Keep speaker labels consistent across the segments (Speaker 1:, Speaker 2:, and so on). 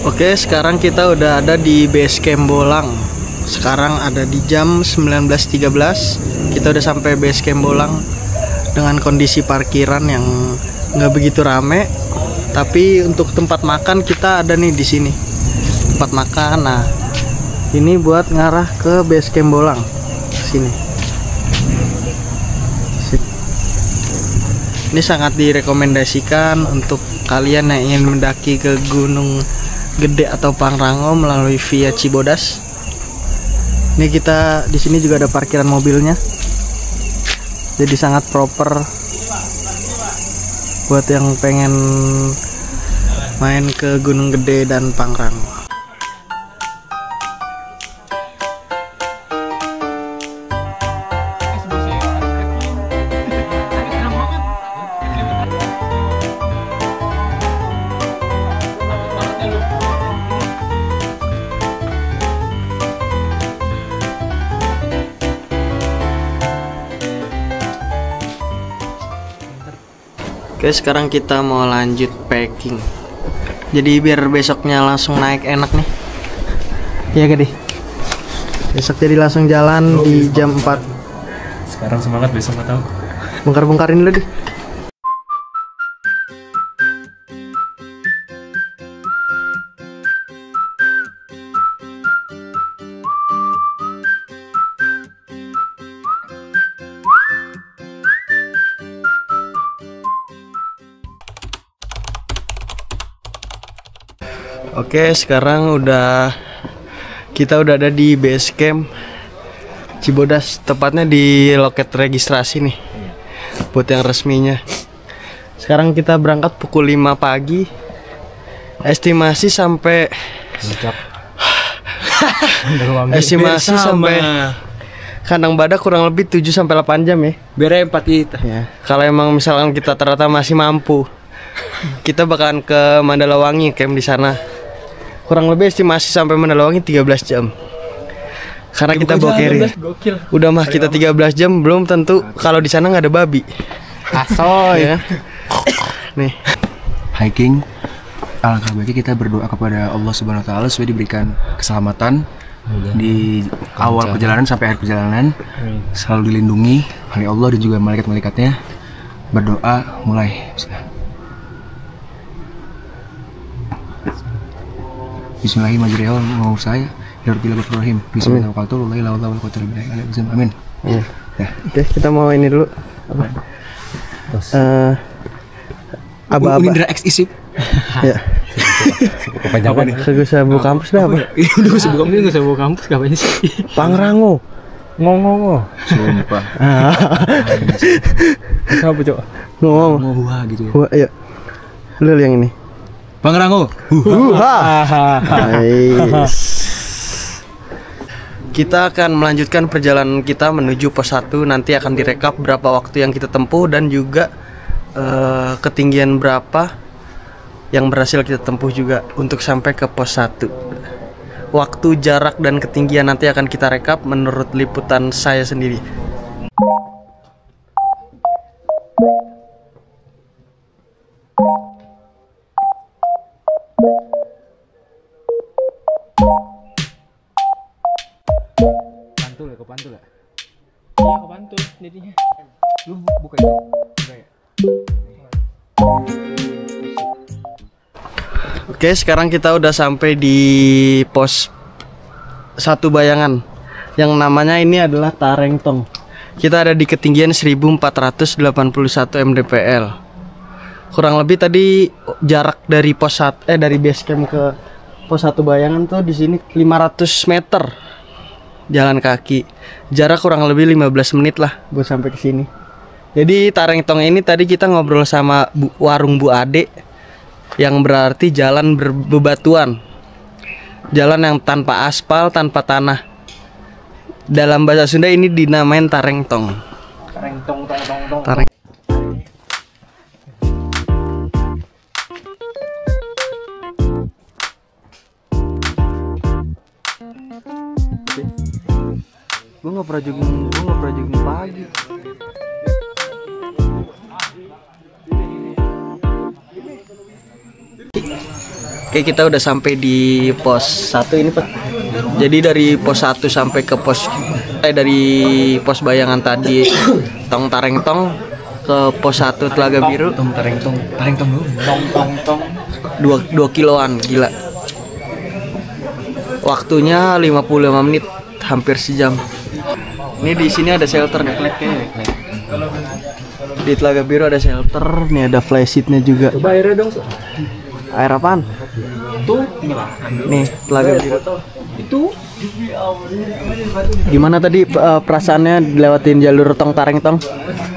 Speaker 1: Oke, sekarang kita udah ada di base camp Bolang. Sekarang ada di jam 19.13. Kita udah sampai base camp Bolang dengan kondisi parkiran yang nggak begitu rame. Tapi untuk tempat makan kita ada nih di sini. Tempat makan. Nah, ini buat ngarah ke base camp Bolang. Sini. Ini sangat direkomendasikan untuk kalian yang ingin mendaki ke Gunung Gede atau Pangrango melalui via Cibodas. Ini kita di sini juga ada parkiran mobilnya, jadi sangat proper buat yang pengen main ke Gunung Gede dan Pangrango. Oke, sekarang kita mau lanjut packing. Jadi biar besoknya langsung naik enak nih. Iya gede. Besok jadi langsung jalan di jam 4.
Speaker 2: Sekarang semangat, besok nggak tahu.
Speaker 1: Bongkar-bongkarin dulu deh. Oke, sekarang kita udah ada di base camp Cibodas, tepatnya di loket registrasi nih. Buat yang resminya. Sekarang kita berangkat pukul 5 pagi. Estimasi sampai Kandang Badak kurang lebih 7 sampai 8 jam ya.
Speaker 3: Bere 4 kita.
Speaker 1: Ya. Kalau emang misalkan kita ternyata masih mampu, kita bakalan ke Mandalawangi, camp di sana. Kurang lebih estimasi sampai Mandalawangi 13 jam. Karena kita bawa carrier. Udah mah kita 13 jam, belum tentu kalau di sana nggak ada babi.
Speaker 3: Asoy
Speaker 1: Ya. Nih.
Speaker 4: Hiking, alangkah baiknya kita berdoa kepada Allah Subhanahu Wa Taala supaya diberikan keselamatan di awal perjalanan sampai akhir perjalanan. Selalu dilindungi oleh Allah dan juga malaikat-malaikatnya. Berdoa mulai. Bismillahirrahmanirrahim. Mau saya Bismillahirrahmanirrahim. Bismillahirrahmanirrahim. Amin.
Speaker 1: Ya.
Speaker 4: Ya.
Speaker 1: Oke, kita mau ini dulu. Apa? Aba-aba.
Speaker 4: Indra X isip.
Speaker 1: Ya.
Speaker 3: Apa nih?
Speaker 1: Sabu kampus dah apa?
Speaker 3: Udah sebelum ini nggak sebelum kampus ngapain sih?
Speaker 1: Pangrango.
Speaker 3: Ngongongo.
Speaker 4: Sumpah.
Speaker 3: Siapa cok?
Speaker 1: Ngomong.
Speaker 4: Wah gitu.
Speaker 1: Wah, ya. Lu yang ini.
Speaker 4: Pangrango.
Speaker 1: Nice. Kita akan melanjutkan perjalanan kita menuju pos 1. Nanti akan direkap berapa waktu yang kita tempuh dan juga ketinggian berapa yang berhasil kita tempuh juga untuk sampai ke pos 1. Waktu, jarak, dan ketinggian nanti akan kita rekap menurut liputan saya sendiri.
Speaker 3: Kepantul ya? Iya kepantul jadinya. Lu buka itu.
Speaker 1: Oke, sekarang kita udah sampai di pos 1 Bayangan, yang namanya ini adalah Tarengtong. Kita ada di ketinggian 1481 mdpl. Kurang lebih tadi jarak dari dari base camp ke pos 1 Bayangan tuh di sini 500 meter jalan kaki. Jarak kurang lebih 15 menit lah buat sampai ke sini. Jadi Tarengtong ini tadi kita ngobrol sama warung Bu Ade, yang berarti jalan berbebatuan. Jalan yang tanpa aspal, tanpa tanah. Dalam bahasa Sunda ini dinamain Tarengtong. Tareng. Gue nggak pernah jogging pagi. Oke, kita udah sampai di pos 1 ini, Pak. Jadi dari pos 1 sampai ke dari pos bayangan tadi Tong Tareng Tong ke pos 1 Telaga Biru.
Speaker 4: Tong Tareng Tong dulu.
Speaker 1: 2 kiloan, gila. Waktunya 55 menit, hampir sejam. Ini di sini ada shelter nih. Di Telaga Biru ada shelter, nih ada flysheetnya juga.
Speaker 3: Coba airnya dong.
Speaker 1: Air apaan?
Speaker 3: Tuh,
Speaker 1: Nih, Telaga Biru.
Speaker 3: itu
Speaker 1: Gimana tadi perasaannya lewatin jalur Tong Tareng Tong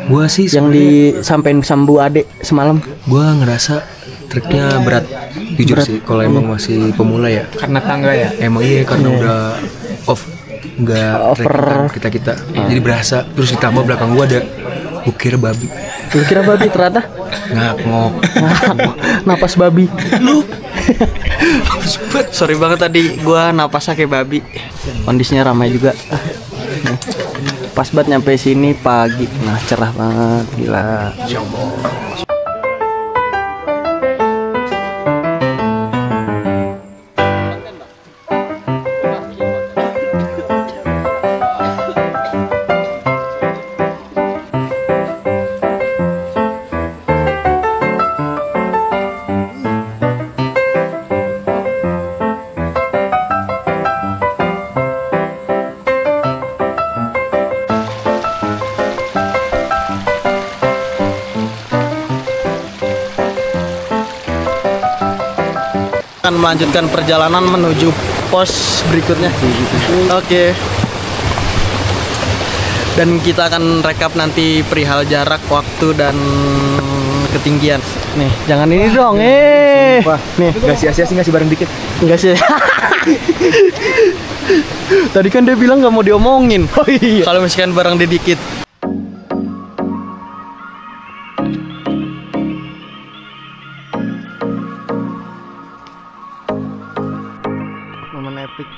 Speaker 4: Gua sih
Speaker 1: yang disampaikan Sambu Ade semalam?
Speaker 4: gua ngerasa treknya berat. Jujur sih kalau emang masih pemula ya.
Speaker 3: karena tangga ya.
Speaker 4: Emang iya karena udah nggak
Speaker 1: Over.
Speaker 4: kita jadi berasa. Terus ditambah belakang gua ada ukir babi
Speaker 1: Lu kira babi, ternyata
Speaker 4: ngok.
Speaker 1: napas babi. Lu sorry banget tadi gua napasnya kayak babi. Kondisinya ramai juga. Nih, pas banget nyampe sini pagi. Nah, cerah banget, gila. Akan melanjutkan perjalanan menuju pos berikutnya. Oke. Dan kita akan rekap nanti perihal jarak, waktu, dan ketinggian. Nih, jangan ini dong. Nih,
Speaker 4: Gak sia-sia sih ngasih bareng dikit.
Speaker 1: enggak sih. Tadi kan dia bilang nggak mau diomongin. Oh iya. Kalau misalkan barang dia dikit. Momen epic.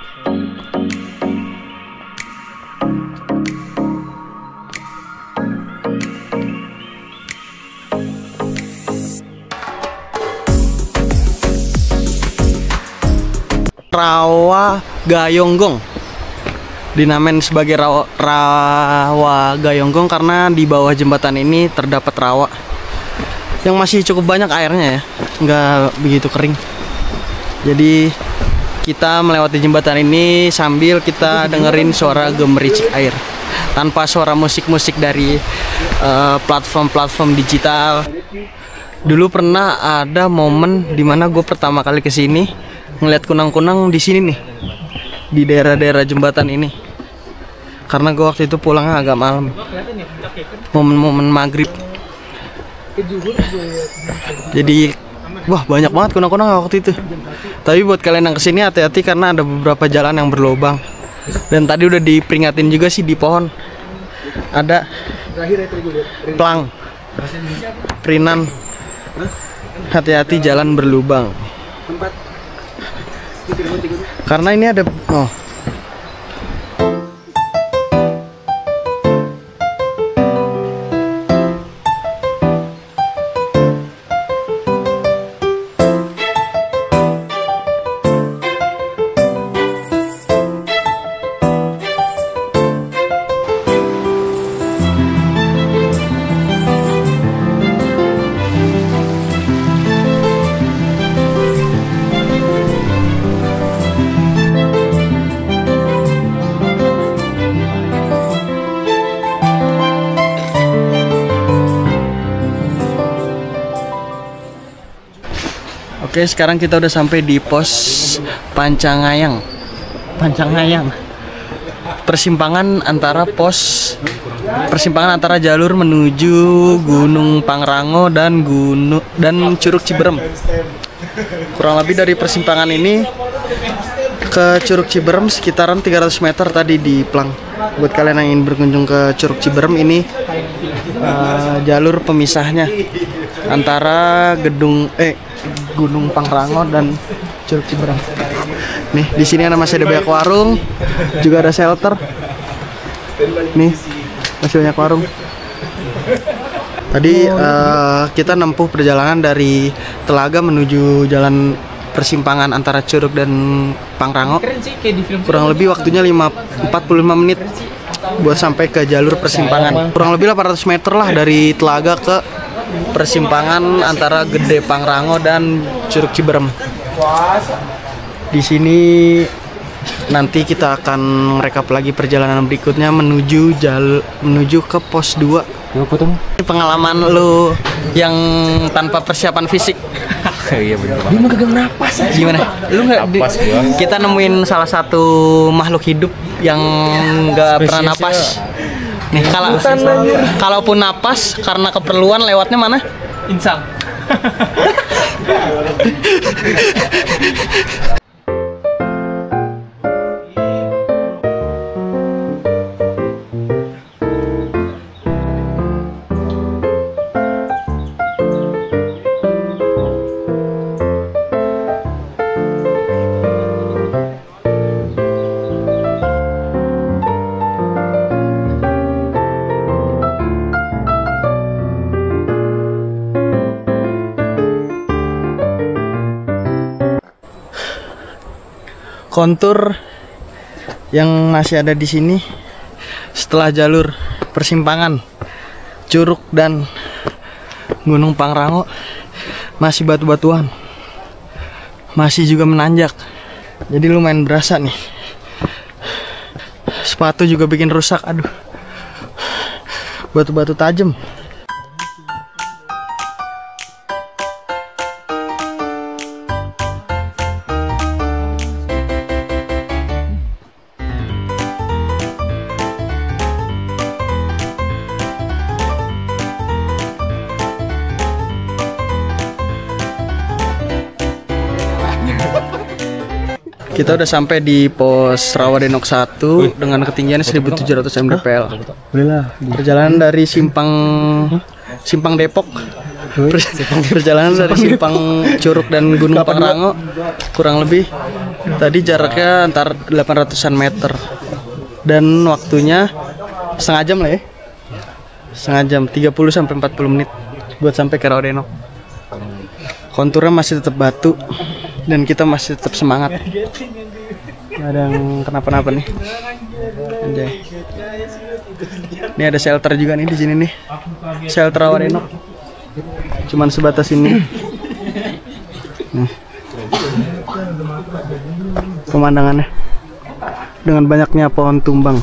Speaker 1: Rawa Gayonggong dinamain sebagai rawa Gayonggong karena di bawah jembatan ini terdapat rawa yang masih cukup banyak airnya ya, nggak begitu kering. Jadi kita melewati jembatan ini sambil kita dengerin suara gemericik air tanpa suara musik-musik dari platform-platform digital. Dulu pernah ada momen dimana gue pertama kali kesini ngeliat kunang-kunang di sini nih, di daerah-daerah jembatan ini. Karena gue waktu itu pulangnya agak malam, momen-momen maghrib. Jadi wah, banyak banget kunang-kunang waktu itu. Tapi buat kalian yang kesini hati-hati karena ada beberapa jalan yang berlubang. Dan tadi udah diperingatin juga sih di pohon. Ada plang, perinan. Hati-hati jalan berlubang. Karena ini ada Oke, sekarang kita udah sampai di pos Pancangayang. Persimpangan antara jalur menuju Gunung Pangrango dan Curug Ciberem. Kurang lebih dari persimpangan ini ke Curug Ciberem sekitaran 300 meter tadi di Plang. Buat kalian yang ingin berkunjung ke Curug Ciberem, ini jalur pemisahnya antara Gunung Pangrango dan Curug Ciberem. Nih, di sini masih ada banyak warung, juga ada shelter. Nih, masih banyak warung. Tadi kita nempuh perjalanan dari Telaga menuju jalan persimpangan antara Curug dan Pangrango.
Speaker 3: Keren sih kayak di film.
Speaker 1: Kurang lebih waktunya 45 menit buat sampai ke jalur persimpangan. Kurang lebih 800 meter lah dari Telaga ke persimpangan antara Gede Pangrango dan Curug Ciberem. Di sini nanti kita akan rekap lagi perjalanan berikutnya menuju ke pos 2. Ini pengalaman lu yang tanpa persiapan fisik.
Speaker 2: Iya bener
Speaker 4: Dia mah kagak napas.
Speaker 1: Gimana? Lu nggak?
Speaker 2: Napas gua.
Speaker 1: Kita nemuin salah satu makhluk hidup yang nggak pernah napas. Nih kalaupun napas karena keperluan lewatnya mana?
Speaker 3: Insang.
Speaker 1: Kontur yang masih ada di sini setelah jalur persimpangan Curug dan Gunung Pangrango masih batu-batuan, masih juga menanjak, jadi lumayan berasa nih. Sepatu juga bikin rusak, aduh, batu-batu tajam. Kita udah sampai di pos Rawadenok 1 dengan ketinggian 1700 mdpl. Perjalanan dari Simpang Depok. Perjalanan dari Simpang Curug dan Gunung Pangrango kurang lebih tadi jaraknya antar 800-an meter. Dan waktunya setengah jam lah ya. Setengah jam, 30 sampai 40 menit buat sampai ke Rawadenok. Konturnya masih tetap batu dan kita masih tetap semangat. Gak ada yang kenapa-napa nih. Anjay. Ini ada shelter juga nih di sini nih. Shelter Rawadenok. Cuman sebatas ini. Nah. Pemandangannya dengan banyaknya pohon tumbang.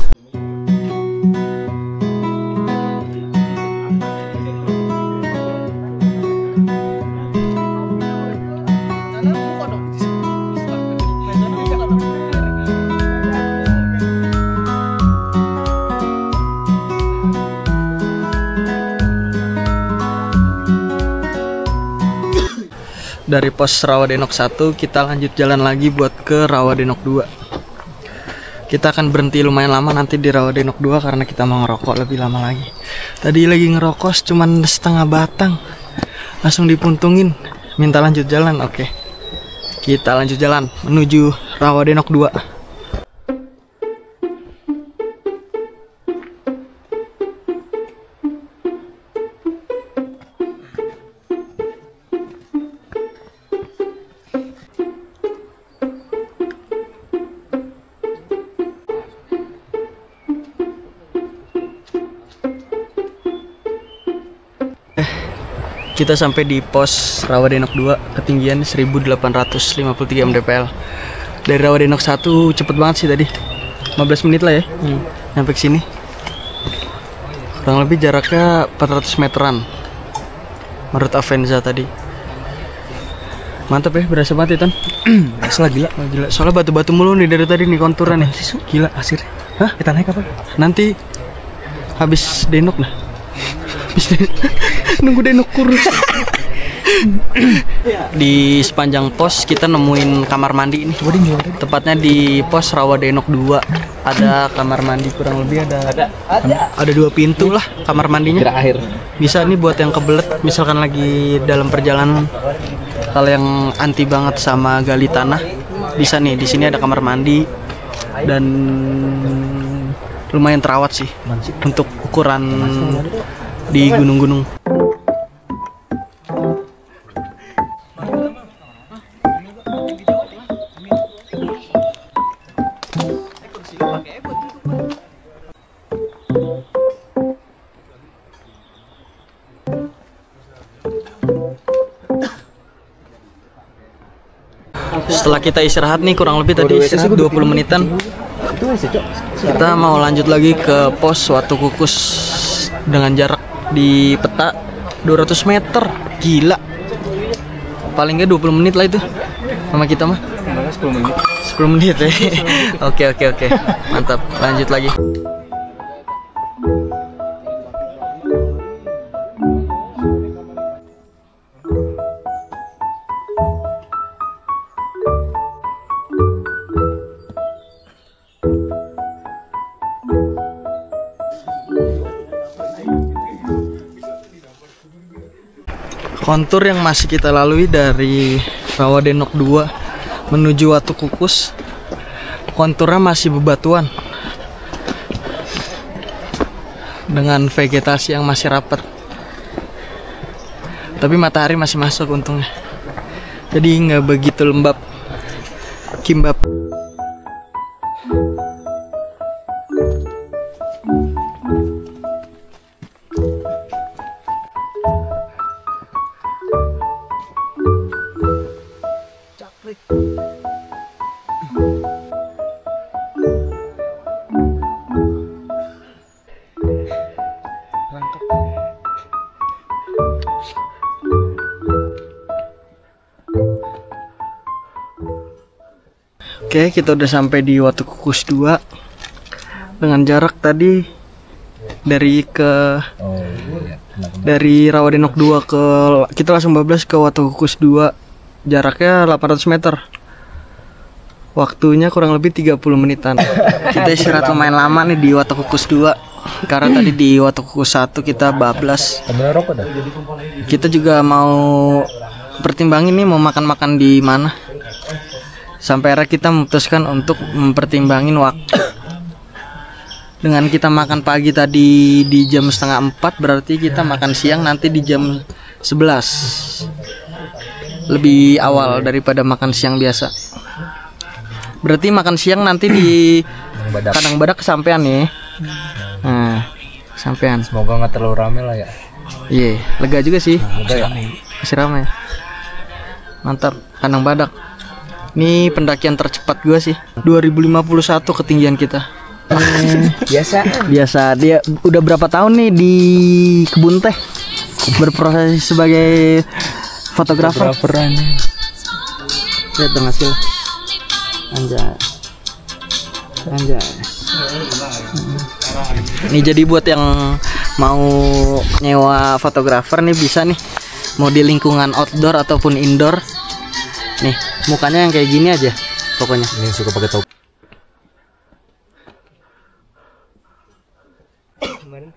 Speaker 1: Dari pos Rawadenok 1 kita lanjut jalan lagi buat ke Rawadenok 2. Kita akan berhenti lumayan lama nanti di Rawadenok 2 karena kita mau ngerokok lebih lama lagi. Tadi lagi ngerokok cuman setengah batang, langsung dipuntungin. Minta lanjut jalan, oke. Kita lanjut jalan menuju Rawadenok 2. Kita sampai di pos Rawadenok 2, ketinggian 1853 mdpl. Dari Rawadenok 1 cepet banget sih tadi, 15 menit lah ya nyampe ke sini. Kurang lebih jaraknya 400 meteran menurut Avenza tadi. Mantap ya, berasa banget ya Tan.
Speaker 4: Berasa lah, gila.
Speaker 1: Gila, soalnya batu-batu mulu nih dari tadi nih konturnya nih.
Speaker 4: Gila asir.
Speaker 1: Hah?
Speaker 4: Kita naik kapan?
Speaker 1: Nanti habis denok lah. Nunggu denok kurus. Di sepanjang pos kita nemuin kamar mandi nih. Tepatnya di pos Rawadenok 2 ada kamar mandi, kurang lebih ada 2 pintu lah kamar mandinya. Bisa nih buat yang kebelet misalkan lagi dalam perjalanan, hal yang anti banget sama gali tanah, bisa nih di sini ada kamar mandi dan lumayan terawat sih untuk ukuran di gunung-gunung. Setelah kita istirahat nih kurang lebih tadi istirahat 20 menitan. Kita mau lanjut lagi ke pos Watu Kukus dengan jarak di peta 200 meter. Gila. Paling nggak 20 menit lah itu sama kita mah. 10 menit. 10 menit ya. Oke. Mantap. Lanjut lagi. Kontur yang masih kita lalui dari Rawadenok 2 menuju Watu Kukus, konturnya masih bebatuan dengan vegetasi yang masih rapat, tapi matahari masih masuk untungnya, jadi nggak begitu lembab kimbab. Oke, kita udah sampai di Watu Kukus 2 dengan jarak tadi dari Rawadenok 2 ke kita langsung bablas ke Watu Kukus 2, jaraknya 800 meter. Waktunya kurang lebih 30 menitan. Kita istirahat lumayan lama nih di Watu Kukus 2 karena tadi di Watu Kukus 1 kita bablas. Kita juga mau pertimbangin nih mau makan-makan di mana. Sampai akhirnya kita memutuskan untuk mempertimbangin waktu. Dengan kita makan pagi tadi di jam setengah 4, berarti kita makan siang nanti di jam 11. Lebih awal daripada makan siang biasa. Berarti makan siang nanti di Kandang Badak kesampean nih. Nah, kesampean.
Speaker 2: Semoga nggak terlalu rame lah ya.
Speaker 1: Iya, lega juga sih.
Speaker 2: Lega ya.
Speaker 1: Masih ramai. Mantap, Kandang Badak. Ini pendakian tercepat gue sih. 2051 ketinggian kita. Biasa. Dia udah berapa tahun nih di kebun teh berproses sebagai fotografer. Lihat dong hasil. Anjay. Nih jadi buat yang mau nyewa fotografer nih bisa nih. Mau di lingkungan outdoor ataupun indoor. Nih, mukanya yang kayak gini aja pokoknya.
Speaker 2: Ini suka pakai topi.
Speaker 3: Kemarin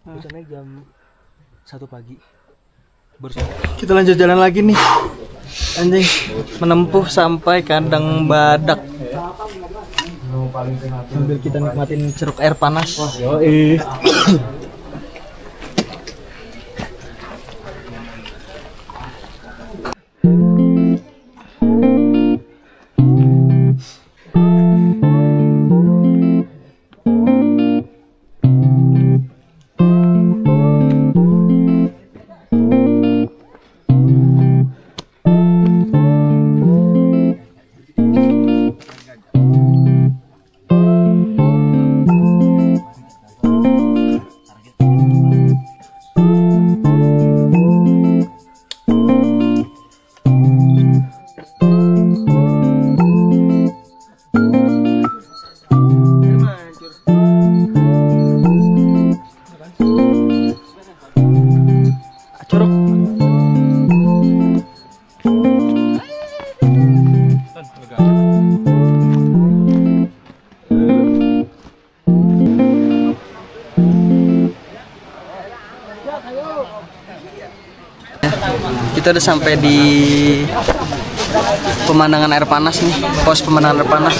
Speaker 3: hujannya jam 1 pagi.
Speaker 1: Kita lanjut jalan lagi nih. Anjing, menempuh sampai Kandang Badak. Sambil kita nikmatin ceruk air panas. Kita udah sampai di pemandangan air panas nih, pos pemandangan air panas.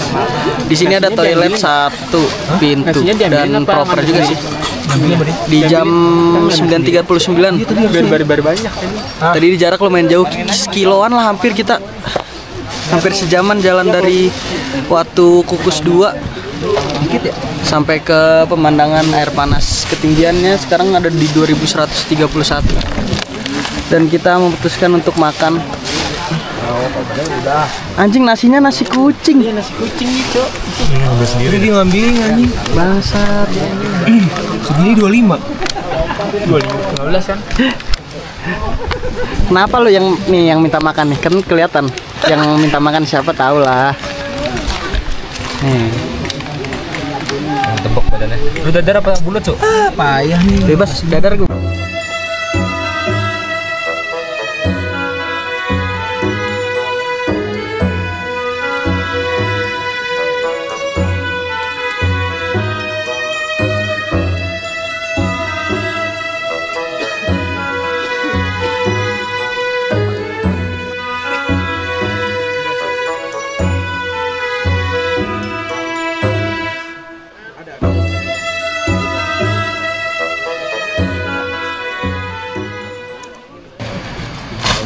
Speaker 1: Di sini ada toilet satu pintu dan proper juga sih. Di jam 9.39.
Speaker 3: Baru banyak ini.
Speaker 1: Tadi di jarak lumayan jauh, sekiloan lah hampir kita. Hampir sejaman jalan dari Watu Kukus 2 sampai ke pemandangan air panas. Ketinggiannya sekarang ada di 2131. Dan kita memutuskan untuk makan Anjing nasinya nasi kucing.
Speaker 3: Iya nasi kucing nih cok.
Speaker 2: Udah sendiri.
Speaker 4: Dia ngambilin anjing.
Speaker 1: Bangsat.
Speaker 4: Segini 25.
Speaker 3: 15 kan?
Speaker 1: Kenapa lu yang minta makan nih? Kan kelihatan. Yang minta makan siapa tahu lah. Nih,
Speaker 2: Tembok badannya. Lu dadar apa bulat, Cuk?
Speaker 4: Payah nih.
Speaker 1: bebas dadar gue.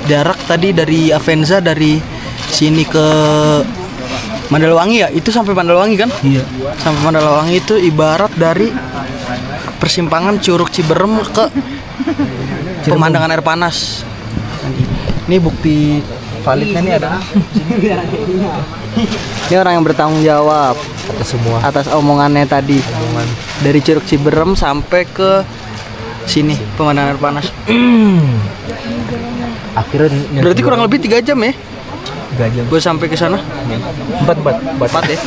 Speaker 1: Jarak tadi dari Avenza dari sini ke Mandalawangi ya, itu sampai Mandalawangi kan?
Speaker 4: Iya.
Speaker 1: Sampai Mandalawangi itu ibarat dari persimpangan Curug Ciberem ke pemandangan air panas. Ini bukti validnya nih ada. Ini orang yang bertanggung jawab
Speaker 2: Atas semua.
Speaker 1: atas omongannya tadi. Dari Curug Ciberem sampai ke sini pemandangan air panas.
Speaker 2: Akhirnya
Speaker 1: Berarti kurang lebih 3 jam ya?
Speaker 2: 3 jam.
Speaker 1: Gue sampai ke sana.
Speaker 2: 4
Speaker 1: ya.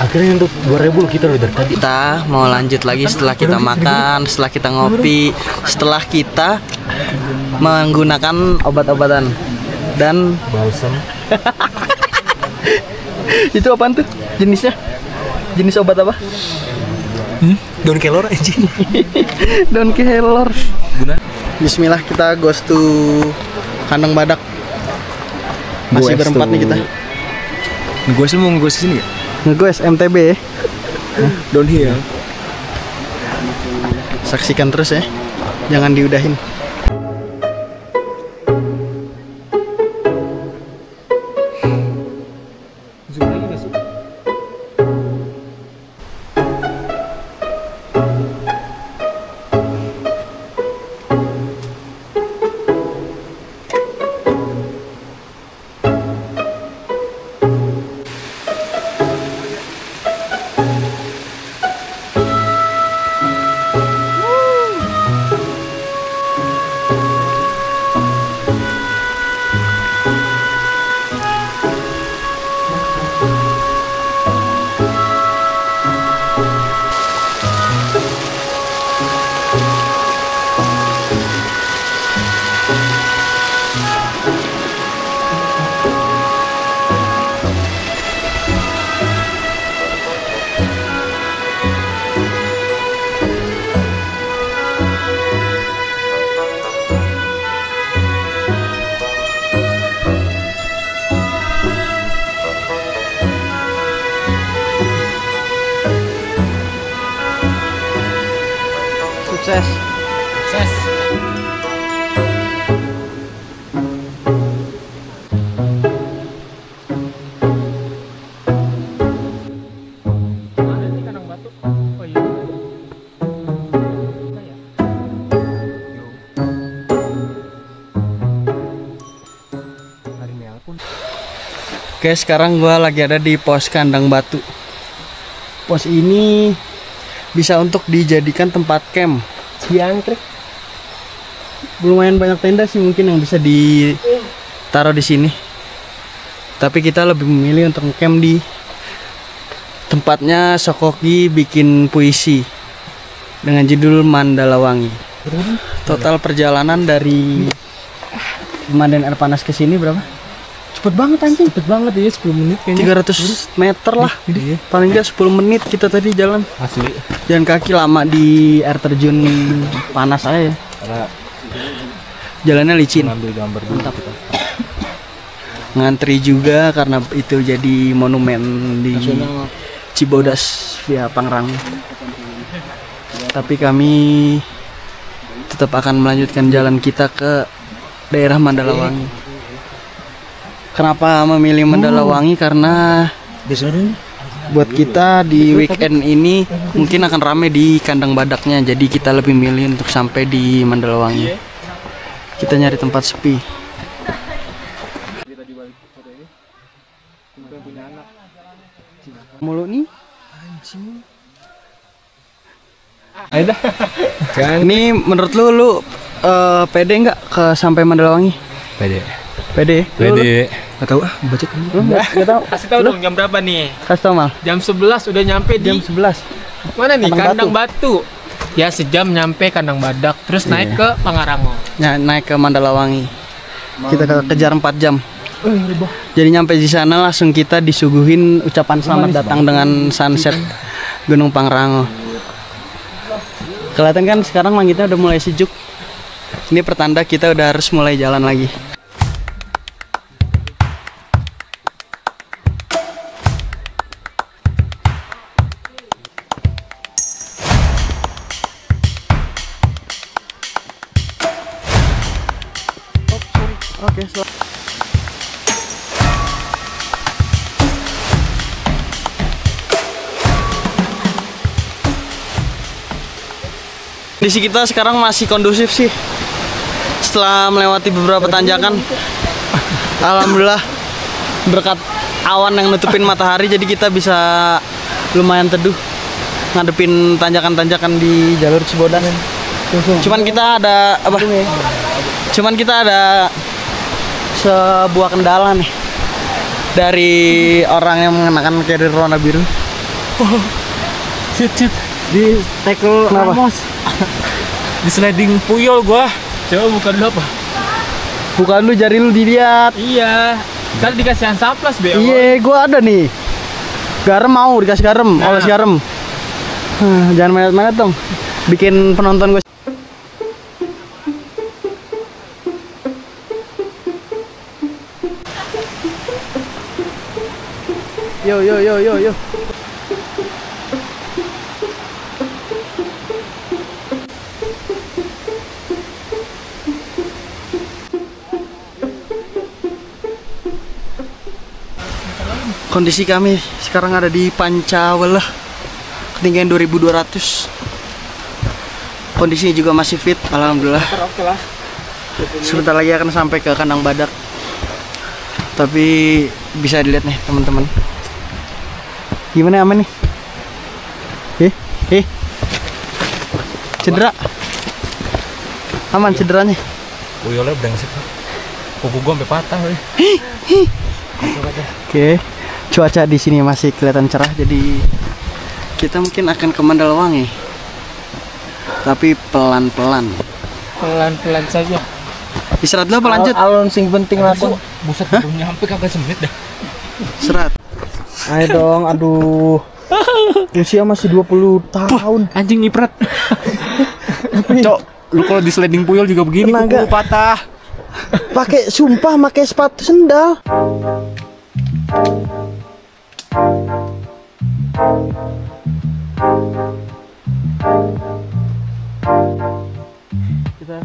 Speaker 2: Akhirnya untuk 2000 kita udah dari tadi.
Speaker 1: Kita mau lanjut lagi setelah kita makan, setelah kita ngopi, setelah kita menggunakan obat-obatan dan
Speaker 2: Balsam.
Speaker 1: itu apaan tuh jenisnya? Jenis obat apa?
Speaker 4: Daun kelor anjing.
Speaker 1: Daun kelor. Bismillah, kita goes to kandang badak. Masih
Speaker 4: Goes
Speaker 1: berempat
Speaker 4: to-
Speaker 1: nih kita.
Speaker 4: Ngegoes lu mau ngegoes sini gak?
Speaker 1: Ngegoes MTB ya.
Speaker 4: Downhill.
Speaker 1: Saksikan terus ya. Jangan diudahin. Sukses.
Speaker 3: Mana nih kandang batu? Oh iya.
Speaker 1: Oke, sekarang gua lagi ada di pos kandang batu. Pos ini bisa untuk dijadikan tempat camp.
Speaker 3: Diangkrek.
Speaker 1: Lumayan banyak tenda sih mungkin yang bisa ditaruh di sini. Tapi kita lebih memilih untuk camp di tempatnya Sokoki bikin puisi dengan judul Mandalawangi. Total perjalanan dari pemandian air panas ke sini berapa? Cepet banget anjing.
Speaker 3: Cepet banget ya 10 menit kayaknya.
Speaker 1: 300 meter lah. Paling nggak 10 menit kita tadi jalan.
Speaker 2: Asli.
Speaker 1: Jalan kaki lama di air terjun panas aja ya.
Speaker 2: Karena
Speaker 1: Jalannya licin.
Speaker 2: ngambil gambar dulu kita.
Speaker 1: Ngantri juga karena itu jadi monumen di Cibodas via Pangrango. Tapi kami tetap akan melanjutkan jalan kita ke daerah Mandalawangi. Kenapa memilih Mandalawangi? Karena buat kita di weekend ini mungkin akan rame di kandang badaknya. Jadi kita lebih milih untuk sampai di Mandalawangi. Kita nyari tempat sepi. Mulu nih.
Speaker 3: Ayo dah.
Speaker 1: Ini menurut lu pede nggak ke sampai Mandalawangi?
Speaker 2: Pede.
Speaker 1: Pede?
Speaker 4: Gak tahu baca kan.
Speaker 1: Lu nggak tahu?
Speaker 3: Kasih tahu dong jam berapa nih?
Speaker 1: Kasih tau Mal.
Speaker 3: Jam 11 udah nyampe
Speaker 1: Jam
Speaker 3: di
Speaker 1: 11.
Speaker 3: mana nih?
Speaker 1: Kandang
Speaker 3: Kandang Batu. Ya sejam nyampe Kandang Badak, terus naik ke Pangarango.
Speaker 1: Naik ke Mandalawangi. Kita kejar 4 jam. Jadi nyampe di sana langsung kita disuguhin ucapan selamat datang dengan sunset Gunung Pangrango. Kelihatan kan sekarang langitnya udah mulai sejuk. Ini pertanda kita udah harus mulai jalan lagi. Oke, kondisi kita sekarang masih kondusif sih. Setelah melewati beberapa tanjakan, alhamdulillah berkat awan yang nutupin matahari, jadi kita bisa lumayan teduh ngadepin tanjakan-tanjakan di jalur Cibodas. Cuman kita ada apa? Cuman kita ada sebuah kendala nih dari orang yang mengenakan carrier warna biru.
Speaker 2: Shit.
Speaker 1: Di tackle Ramos.
Speaker 2: Di sliding puyol gua.
Speaker 3: Coba buka dulu apa?
Speaker 1: Bukan lu, jari lu dilihat.
Speaker 3: Iya. Kan dikasih Hansaplas be.
Speaker 1: Iya, gua ada nih. Garam mau dikasih garam, oles garam. Jangan main-main dong. Bikin penonton gue. Yo. Kondisi kami sekarang ada di Pancawala, ketinggian 2200. Kondisinya juga masih fit, alhamdulillah.
Speaker 3: Oke lah.
Speaker 1: Sebentar lagi akan sampai ke Kandang Badak. Tapi bisa dilihat nih teman-teman. Gimana, aman nih? Cedera? Aman cederanya?
Speaker 2: Puyolnya brengsek. Kuku gua sampai patah.
Speaker 1: Oke. Cuaca di sini masih kelihatan cerah, jadi kita mungkin akan ke Mandalawangi. Tapi pelan-pelan.
Speaker 3: Pelan-pelan saja.
Speaker 1: Istirahat dulu apa lanjut?
Speaker 3: Alon sing penting lakon.
Speaker 2: Buset, baru nyampe kagak semenit dah.
Speaker 1: Istirahat.
Speaker 3: Ayo dong, aduh. Usia masih 20 tahun.
Speaker 2: Anjing nyiprat. Cok, lu kalau di sliding puyol juga begini,
Speaker 1: Tenaga.
Speaker 2: kuku patah.
Speaker 1: Pakai sepatu sendal. Kita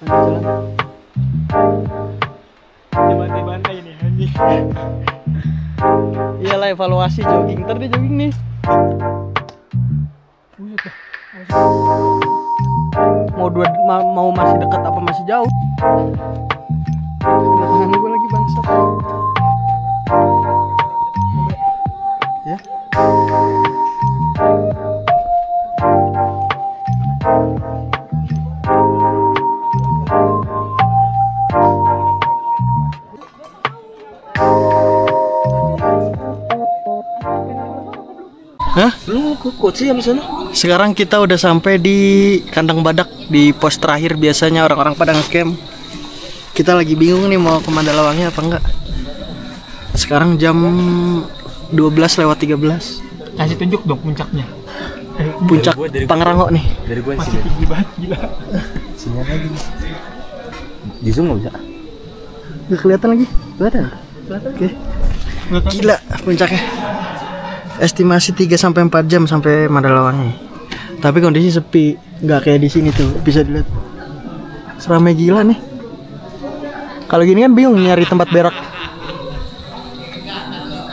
Speaker 1: lanjut jalan.
Speaker 3: Bantai-bantai ini anjing.
Speaker 1: Iyalah evaluasi jogging, ntar dia jogging nih. Mau masih dekat apa masih jauh? Tangan gue lagi bangsat. Ya. Hah?
Speaker 3: Lu coach ya sana?
Speaker 1: Sekarang kita udah sampai di Kandang Badak, di pos terakhir biasanya orang-orang pada nge-camp. Kita lagi bingung nih mau ke Mandalawangi apa enggak. Sekarang jam 12:13.
Speaker 3: Kasih tunjuk dong puncaknya.
Speaker 1: Puncak Pangrango nih.
Speaker 2: Dari gua
Speaker 3: Masih tinggi banget, gila.
Speaker 2: Sinyal lagi. Di zoom enggak bisa.
Speaker 1: Nggak kelihatan lagi? Kelihatan? Oke. Gila puncaknya. Estimasi 3-4 jam sampai Mandalawangi. Tapi kondisi sepi, nggak kayak di sini tuh. Bisa dilihat. Seramai gila nih. Kalau gini kan bingung nyari tempat berak.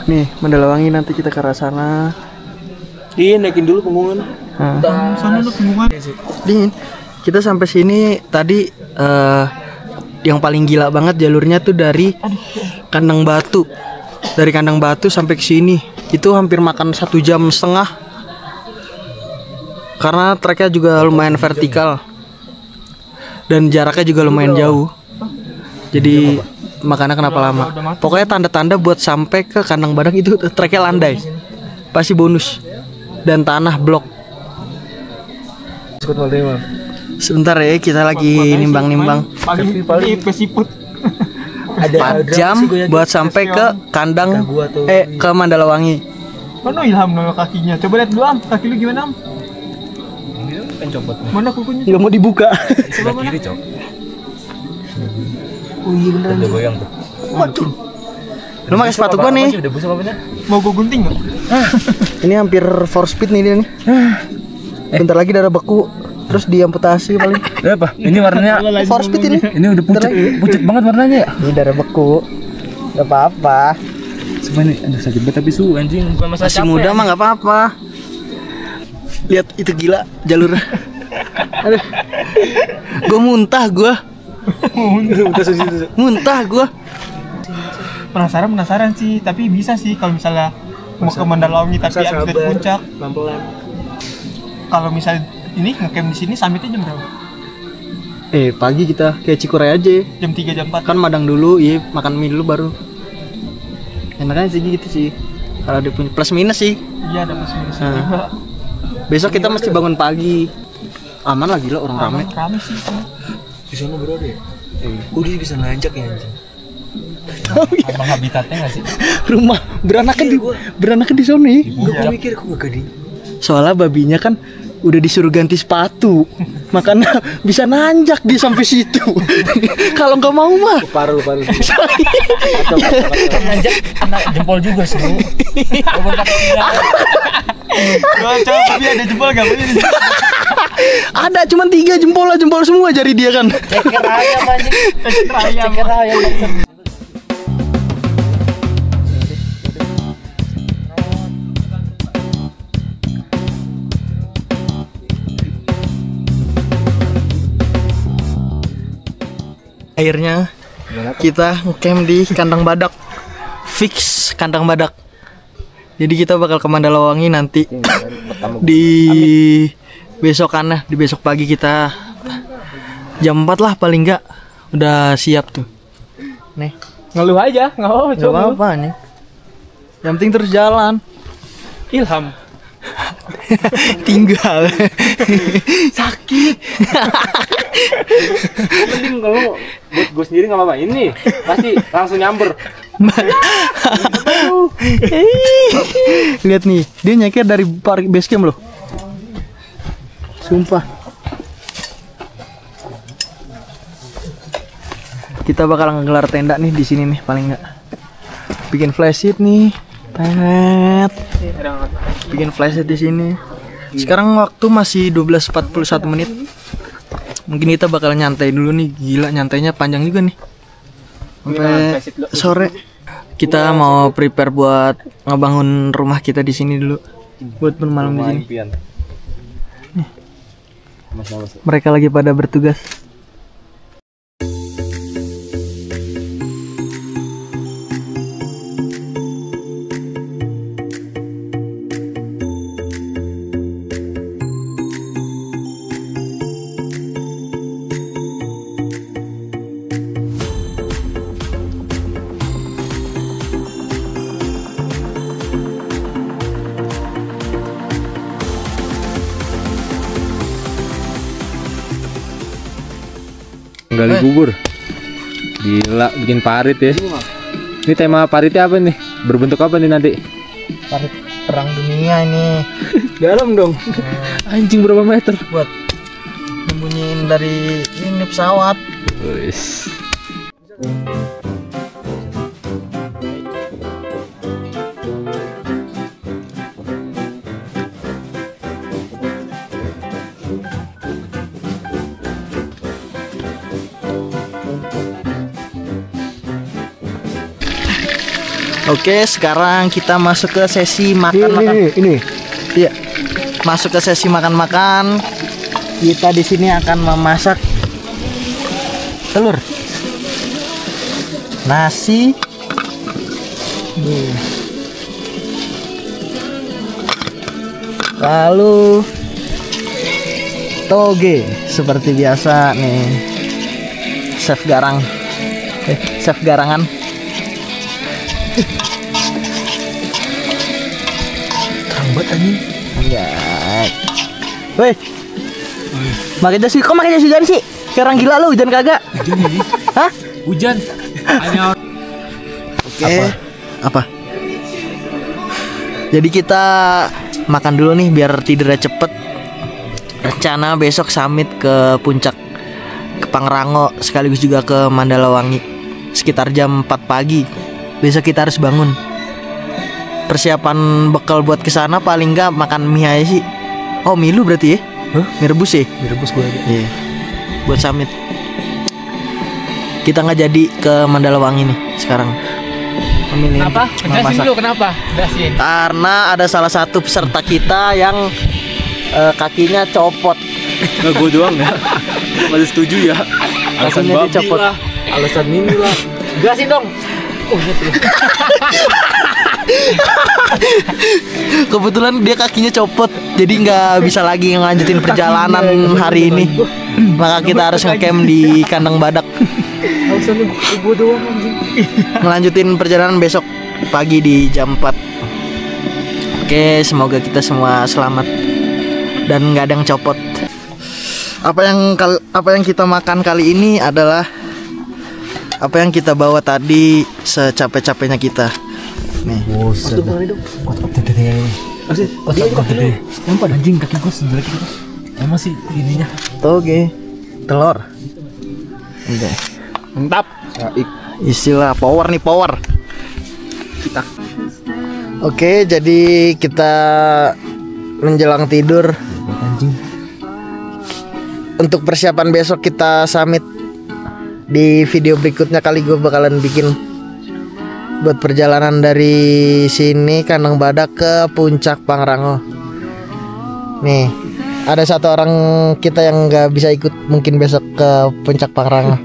Speaker 1: Nih, Mandalawangi, nanti kita ke arah sana.
Speaker 3: Iya, naikin dulu punggungan. Sana lu punggungan.
Speaker 1: Dingin. Kita sampai sini tadi yang paling gila banget jalurnya tuh dari Kandang Batu. Dari kandang batu sampai ke sini itu hampir makan 1,5 jam. Karena treknya juga lumayan vertikal dan jaraknya juga lumayan jauh. Jadi makanya kenapa lama. Pokoknya tanda-tanda buat sampai ke kandang badak itu treknya landai. Pasti bonus. Dan tanah blok. Sebentar ya, kita lagi nimbang-nimbang.
Speaker 3: Pagi pesiput.
Speaker 1: 4 jam buat sampai ke kandang ke Mandalawangi.
Speaker 3: Mana Ilham nama kakinya? Coba lihat dulu Am, kaki lu gimana Am? Mana kukunya?
Speaker 1: Nggak mau dibuka.
Speaker 3: Coba mana?
Speaker 2: Kiri, Cok.
Speaker 1: Oh iya beneran.
Speaker 2: Udah goyang tuh.
Speaker 1: Waduh. Lu pakai sepatu gua nih.
Speaker 2: Udah busuk apanya?
Speaker 3: Mau gua gunting nggak?
Speaker 1: Ini hampir for speed nih dia nih. Bentar lagi darah beku, terus diamputasi paling.
Speaker 2: Apa? Ini warnanya
Speaker 1: For speed ini.
Speaker 2: ini udah pucet banget warnanya ya.
Speaker 1: Ini darah beku. Gak apa-apa.
Speaker 2: Sebenarnya aduh sakit banget tapi anjing bukan masalah
Speaker 1: Masih muda mah nggak apa-apa. Lihat itu gila jalur. Aduh. Gua muntah gua. Muntah gua.
Speaker 3: Penasaran sih, tapi bisa sih kalau misalnya mau ke Mandalawangi tapi abis dari puncak.
Speaker 1: Pelan-pelan.
Speaker 3: Kalau misalnya ini ngecamp di sini summitnya jam berapa?
Speaker 1: Pagi kita kayak Cikuray aja.
Speaker 3: Jam 3 jam 4.
Speaker 1: Kan madang dulu, iya makan mie dulu baru. Enaknya sih gitu sih. Kalau dia punya plus minus sih.
Speaker 3: Iya, ada plus minus
Speaker 1: Nah.
Speaker 3: juga.
Speaker 1: Besok kita mesti bangun pagi. Aman lah gila orang rame.
Speaker 3: Rame sih.
Speaker 4: Di sana bro deh. Dia bisa nanjak ya anjing.
Speaker 3: Abang habitatnya nggak sih?
Speaker 1: Rumah beranakan di sini.
Speaker 4: Gue mikir kok gak di.
Speaker 1: Soalnya babinya kan udah disuruh ganti sepatu. Makanya bisa nanjak dia sampai situ. Kalau nggak mau mah
Speaker 4: Paru.
Speaker 2: nanjak kena jempol juga sih.
Speaker 3: Coba tapi ada jempol nggak?
Speaker 1: ada cuman 3 jempol semua jari dia kan.
Speaker 2: Ceker ayam anjing.
Speaker 3: Ceker ayam.
Speaker 1: Akhirnya kita ngecamp di kandang badak. Fix kandang badak. Jadi kita bakal ke Mandalawangi nanti di besokannya, di besok pagi kita jam 4 lah paling enggak udah siap tuh. Nih,
Speaker 3: Ngeluh aja, nggak apa-apa.
Speaker 1: enggak apa-apa nih. Yang penting terus jalan.
Speaker 3: Ilham.
Speaker 1: Tinggal.
Speaker 2: Sakit. Mending kalau buat gue sendiri nggak apa-apa. Ini pasti langsung nyamber.
Speaker 1: Lihat nih, dia nyekir dari base camp loh. Sumpah. Kita bakal ngegelar tenda nih di sini nih paling enggak. Bikin flash sheet nih. Tet. Bikin flash sheet di sini. Sekarang waktu masih 12.41 menit. Mungkin kita bakal nyantai dulu nih. Gila nyantainya panjang juga nih. Sampai sore. Kita mau prepare buat ngebangun rumah kita di sini dulu. Buat bermalam di sini. Mereka lagi pada bertugas.
Speaker 2: Gali bubur. Gila, bikin parit ya. Ini tema paritnya apa nih? Berbentuk apa nih nanti?
Speaker 1: Parit perang dunia ini. Dalam dong.
Speaker 2: Anjing berapa meter?
Speaker 1: Buat nyembunyiin dari ini pesawat.
Speaker 2: Wis.
Speaker 1: Oke, sekarang kita masuk ke sesi makan-makan.
Speaker 4: Ini.
Speaker 1: Iya. Masuk ke sesi makan-makan. Kita di sini akan memasak telur, nasi, Lalu toge seperti biasa nih. Chef Garang. Chef Garangan.
Speaker 4: Terang banget anjing.
Speaker 1: Enggak. Woi. Makai jas kok makai jas hujan sih? Sekarang gila lu hujan kagak?
Speaker 4: Hujan ini.
Speaker 1: Hah?
Speaker 2: Hujan. Hanya
Speaker 1: Oke. Apa? Jadi kita makan dulu nih biar tidurnya cepet. Rencana besok summit ke puncak ke Pangrango sekaligus juga ke Mandalawangi sekitar jam 4 pagi. Besok kita harus bangun. Persiapan bekal buat kesana paling enggak makan mie aja sih. Oh mie lu berarti ya?
Speaker 4: Hah?
Speaker 1: Mie rebus ya?
Speaker 4: Mie rebus gue aja.
Speaker 1: Iya. Buat summit. Kita nggak jadi ke Mandalawangi nih sekarang. Memilih
Speaker 3: Kenapa?
Speaker 1: untuk
Speaker 3: Jelasin
Speaker 1: memasak.
Speaker 3: dulu kenapa? Jelasin.
Speaker 1: Karena ada salah satu peserta kita yang kakinya copot.
Speaker 2: nggak gue doang ya. Masih setuju ya. Alasan
Speaker 1: Kakinya
Speaker 2: babi
Speaker 1: dicopot.
Speaker 2: lah. Alasan ini lah.
Speaker 1: Jelasin dong. Kebetulan dia kakinya copot, jadi nggak bisa lagi ngelanjutin perjalanan hari ini. Maka kita harus ngecamp di kandang badak.
Speaker 4: Alasannya gue doang anjing.
Speaker 1: Ngelanjutin perjalanan besok pagi di jam 4. Oke, semoga kita semua selamat dan nggak ada yang copot. Apa yang kita makan kali ini adalah apa yang kita bawa tadi secapek-capeknya kita. Nih.
Speaker 4: Buset. Kotak gede. Asli, kotak gede. Nampak anjing kaki gue sejelek itu. Emang sih ininya.
Speaker 1: Toge, telur. Oke.
Speaker 2: Mantap.
Speaker 1: Istilah power nih, power. Oke, jadi kita menjelang tidur.
Speaker 4: Anjing.
Speaker 1: Untuk persiapan besok kita summit. Di video berikutnya kali gue bakalan bikin buat perjalanan dari sini kandang badak ke puncak Pangrango. Nih, ada satu orang kita yang nggak bisa ikut mungkin besok ke puncak Pangrango.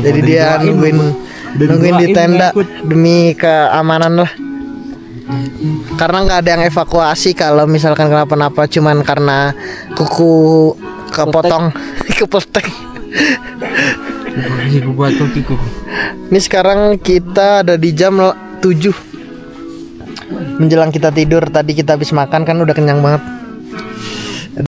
Speaker 1: Jadi dia nungguin di tenda demi keamanan lah. Karena nggak ada yang evakuasi kalau misalkan kenapa-napa, cuman karena kuku kepotong, kepotong. Ini sekarang kita ada di jam 7 menjelang kita tidur. Tadi kita habis makan kan udah kenyang banget.